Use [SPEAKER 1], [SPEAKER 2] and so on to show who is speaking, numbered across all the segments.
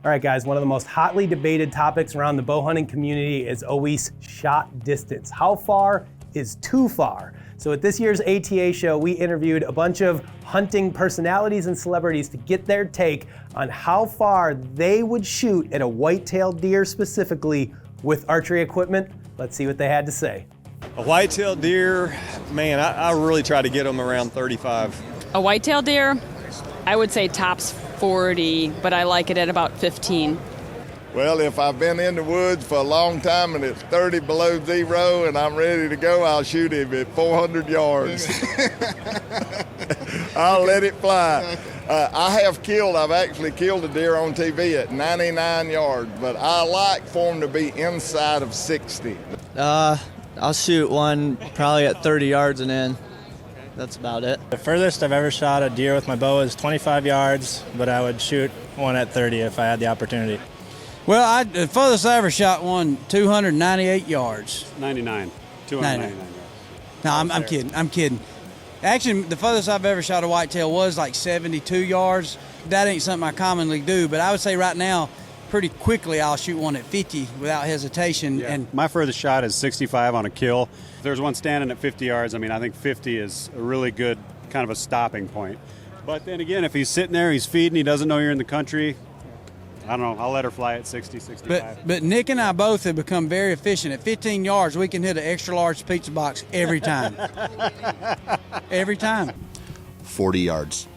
[SPEAKER 1] All right, guys, one of the most hotly debated topics around the bow hunting community is always shot distance. How far is too far? So at this year's ATA show, we interviewed a bunch of hunting personalities and celebrities to get their take on how far they would shoot at a white-tailed deer specifically with archery equipment. Let's see what they had to say.
[SPEAKER 2] A white-tailed deer, man, I really try to get them around 35.
[SPEAKER 3] A white-tailed deer, I would say tops 40, but I like it at about 15.
[SPEAKER 4] Well, if I've been in the woods for a long time and it's 30 below zero and I'm ready to go, I'll shoot him at 400 yards. I'll let it fly. I've actually killed a deer on TV at 99 yards, but I like for them to be inside of 60.
[SPEAKER 5] I'll shoot one probably at 30 yards and in. That's about it.
[SPEAKER 6] The furthest I've ever shot a deer with my bow is 25 yards, but I would shoot one at 30 if I had the opportunity.
[SPEAKER 7] Well, the furthest I ever shot one, 298 yards.
[SPEAKER 8] 99. 299 yards.
[SPEAKER 7] No, I'm kidding. Actually, the furthest I've ever shot a whitetail was like 72 yards. That ain't something I commonly do, but I would say right now, pretty quickly I'll shoot one at 50 without hesitation.
[SPEAKER 8] Yeah.
[SPEAKER 7] And
[SPEAKER 8] my furthest shot is 65 on a kill. If there's one standing at 50 yards, I mean, I think 50 is a really good kind of a stopping point. But then again, if he's sitting there, he's feeding, he doesn't know you're in the country, I don't know, I'll let her fly at 60, 65.
[SPEAKER 7] But Nick and I both have become very efficient. At 15 yards, we can hit an extra large pizza box every time. Every time.
[SPEAKER 9] 40 yards.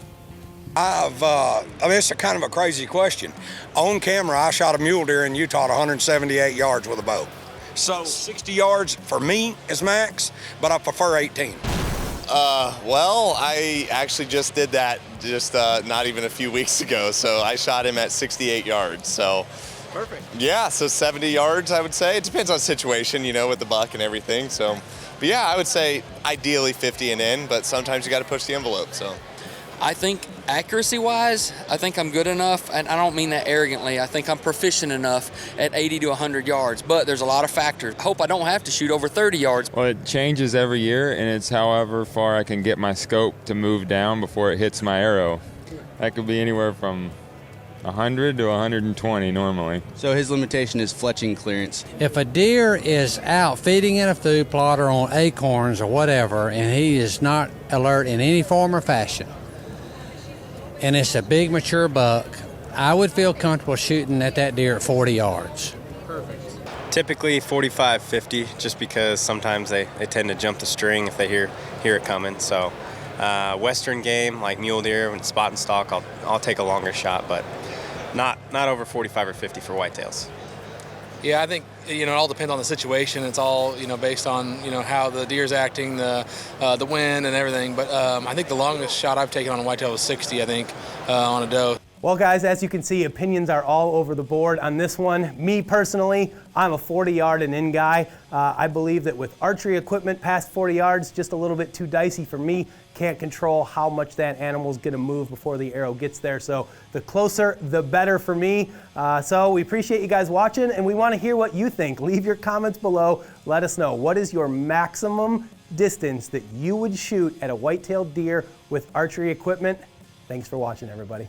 [SPEAKER 10] I mean, it's a kind of a crazy question. On camera, I shot a mule deer in Utah at 178 yards with a bow. So 60 yards for me is max, but I prefer 18.
[SPEAKER 9] Well, I actually just did that not even a few weeks ago. So I shot him at 68 yards. So
[SPEAKER 1] Perfect.
[SPEAKER 9] Yeah, so 70 yards, I would say. It depends on situation, with the buck and everything. So, but yeah, I would say ideally 50 and in, but sometimes you got to push the envelope. So.
[SPEAKER 11] I think accuracy-wise, I think I'm good enough, and I don't mean that arrogantly. I think I'm proficient enough at 80 to 100 yards, but there's a lot of factors. I hope I don't have to shoot over 30 yards.
[SPEAKER 12] Well, it changes every year, and it's however far I can get my scope to move down before it hits my arrow. That could be anywhere from 100 to 120 normally.
[SPEAKER 5] So his limitation is fletching clearance.
[SPEAKER 7] If a deer is out feeding in a food plot or on acorns or whatever, and he is not alert in any form or fashion, and it's a big mature buck, I would feel comfortable shooting at that deer at 40 yards.
[SPEAKER 13] Perfect. Typically 45, 50, just because sometimes they tend to jump the string if they hear it coming. So Western game like mule deer and spot and stalk, I'll take a longer shot, but not over 45 or 50 for whitetails.
[SPEAKER 14] Yeah, I think it all depends on the situation. It's all based on how the deer's acting, the wind and everything. But I think the longest shot I've taken on a whitetail was 60. I think on a doe.
[SPEAKER 1] Well, guys, as you can see, opinions are all over the board on this one. Me personally, I'm a 40-yard and in guy. I believe that with archery equipment past 40 yards, just a little bit too dicey for me. Can't control how much that animal's gonna move before the arrow gets there. So the closer, the better for me. So we appreciate you guys watching, and we wanna hear what you think. Leave your comments below. Let us know. What is your maximum distance that you would shoot at a white-tailed deer with archery equipment? Thanks for watching, everybody.